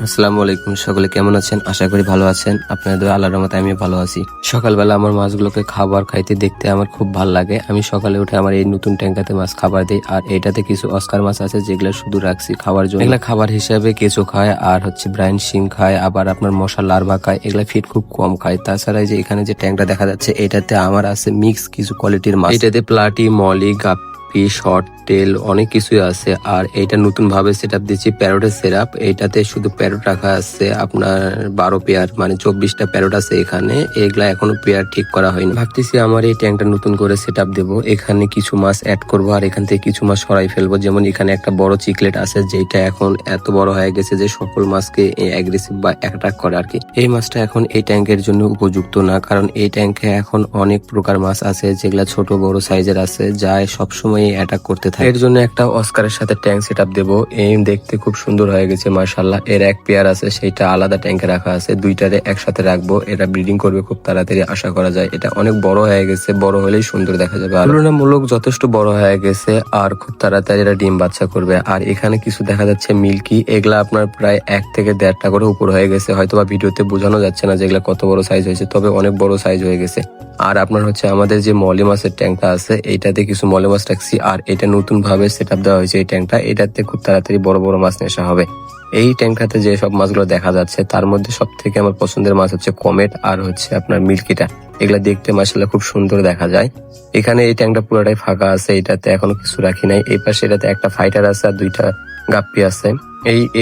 আসসালামু আলাইকুম, সকলে কেমন আছেন? আশা করি ভালো আছেন। আপনাদের দোয়া আল্লাহর রহমতে আমি ভালো আছি। সকালবেলা আমার মাছগুলোকে খাবার খাইতে দেখতে আমার খুব ভালো লাগে। আমি সকালে উঠে আমার এই নতুন ট্যাঙ্কাতে মাছ খাবার দিই, আর এটাতে কিছু অস্কার মাছ আছে যেগুলো শুধু রাখছি খাবার জন্য। এগুলা খাবার হিসাবে কেঁচো খায়, আর ব্রাইন শিং খায়, আবার আপনার মশা লার্ভা খায়। এগুলা ফিড খুব কম খায়। তাছাড়া এই যে এখানে যে ট্যাঙ্কটা দেখা যাচ্ছে, এটাতে আমার আছে মিক্স কিছু কোয়ালিটির মাছ। এটাতে প্লাটি, মলি, শর্ট টেল অনেক কিছুই আছে। আর এইটা নতুন ভাবে সেট আপ দিচ্ছি প্যারোটের সেরাপ। এইটাতে শুধু প্যারোট রাখা আছে আপনার 12 পেয়ার, মানে 24টা প্যারোট আছে এখানে। এগুলা এখনো পেয়ার ঠিক করা হয়নি। ভাবতেছি আমার এই ট্যাঙ্কটা নতুন করে সেট আপ দেবো। এখানে কিছু মাছ অ্যাড করবো, আর এখান থেকে কিছু মাছ সরাই ফেলবো। যেমন এখানে একটা বড় চিকলেট আছে, যেটা এখন এত বড় হয়ে গেছে যে সকল মাছকে অ্যাগ্রেসিভ বা অ্যাট্রাক্ট করে আর কি। এই মাছটা এখন এই ট্যাঙ্কের জন্য উপযুক্ত না, কারণ এই ট্যাঙ্কে এখন অনেক প্রকার মাছ আছে যেগুলা ছোট বড় সাইজের আছে, যা সবসময় অ্যাটাক করতে থাকে। এর জন্য একটা অস্কারের সাথে ট্যাঙ্ক সেট আপ দেবো। এই দেখতে খুব সুন্দর হয়ে গেছে মাশাআল্লাহ। এর এক পেয়ার আছে, সেটা আলাদা ট্যাঙ্কে রাখা আছে। দুইটারে একসাথে রাখবো, এটা ব্রিডিং করবে খুব তাড়াতাড়ি আশা করা যায়। এটা অনেক বড় হয়ে গেছে, বড় হলেই সুন্দর দেখা যাবে। তুলনামূলক যথেষ্ট বড় হয়ে গেছে, আর খুব তাড়াতাড়ি এরা ডিম বাচ্চা করবে। আর এখানে কিছু দেখা যাচ্ছে মিল্কি, এগুলা আপনার প্রায় 1 থেকে 1.5টা করে উপর হয়ে গেছে। হয়তোবা ভিডিওতে বোঝানো যাচ্ছে না যেগুলা কত বড় সাইজ হয়েছে, তবে অনেক বড় সাইজ হয়ে গেছে। আর আপনার আমাদের যে মলি মাছের ট্যাঙ্কটা আছে, এইটাতে কিছু মলি মাছ রাখছি। আর এটা নতুন ভাবে সেট আপ দেওয়া হয়েছে এই ট্যাঙ্কটা। এটাতে খুব তাড়াতাড়ি বড় বড় মাছ নেশা হবে। এই ট্যাঙ্কটাতে যে সব মাছগুলো দেখা যাচ্ছে, তার মধ্যে সব থেকে আমার পছন্দের মাছ হচ্ছে কমেট, আর আপনার মিল্কিটা। এগুলা দেখতে মাশাআল্লাহ খুব সুন্দর দেখা যায়। এখানে এই ট্যাঙ্কটা পুরোটাই ফাঁকা আছে, এটাতে এখনো কিছু রাখি নাই। এই পাশে এটাতে একটা ফাইটার আছে আর 2টা গাপ্পি আছে।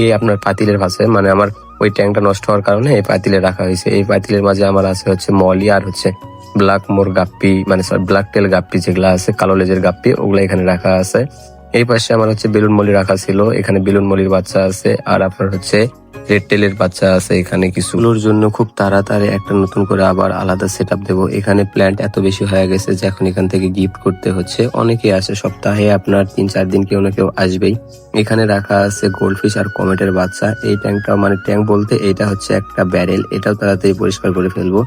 এই আপনার পাতিলের পাশে, মানে আমার ওই ট্যাঙ্কটা নষ্ট হওয়ার কারণে এই পাতিলে রাখা হয়েছে। এই পাতিলের মাঝে আমার আছে মলি, আর ব্ল্যাক মোর গাপ্পি, মানে ব্ল্যাক টেল গাপ্পি যেগুলা আছে, কালো লেজের গাপ্পি, ওগুলা এখানে রাখা আছে। এই পাশে আমার বেলুন মলি রাখা ছিল, এখানে বেলুন মলির বাচ্চা আছে। আর আপনার রেড টেলের বাচ্চা আছে এখানে কিছুগুলোর জন্য। খুব তাড়াতাড়ি একটা নতুন করে আবার আলাদা সেট আপ দেবো। এখানে প্ল্যান্ট এত বেশি হয়ে গেছে যে এখন এখান থেকে গিফট করতে হচ্ছে। অনেকেই আসে, সপ্তাহে আপনার 3-4 দিন কেউ না কেউ আসবেই। এখানে রাখা আছে গোল্ডফিশ আর কমেটের বাচ্চা। এই ট্যাঙ্কটা, মানে ট্যাঙ্ক বলতে এটা একটা ব্যারেল, এটাও তাড়াতাড়ি পরিষ্কার করে ফেলবো।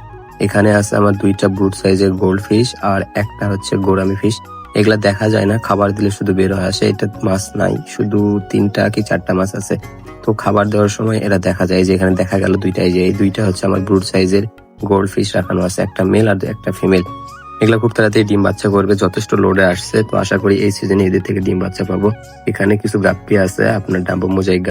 এখানে আছে আমার 2টা ব্রুট সাইজের গোল্ডফিশ, আর একটা গোরামি ফিশ। এগুলা দেখা যায় না, খাবার দিলে শুধু বের হয়ে আসে। এটা মাছ নাই, শুধু 3টা কি 4টা মাছ আছে। তো খাবার দেওয়ার সময় এরা দেখা যায়, যে এখানে দেখা গেল 2টাই, যে এই 2টা আমার ব্রুট সাইজের গোল্ড ফিশ রাখানো আছে, একটা মেল আর একটা ফিমেল। এগুলা খুব তাড়াতাড়ি ডিম বাচ্চা করবে, যথেষ্ট লোডে আসছে। তো আশা করি এই সিজনে এদের থেকে ডিম বাচ্চা পাবো। এখানে কিছু গাপ্পি আছে, আপনার ডাম্বো মোজাইক।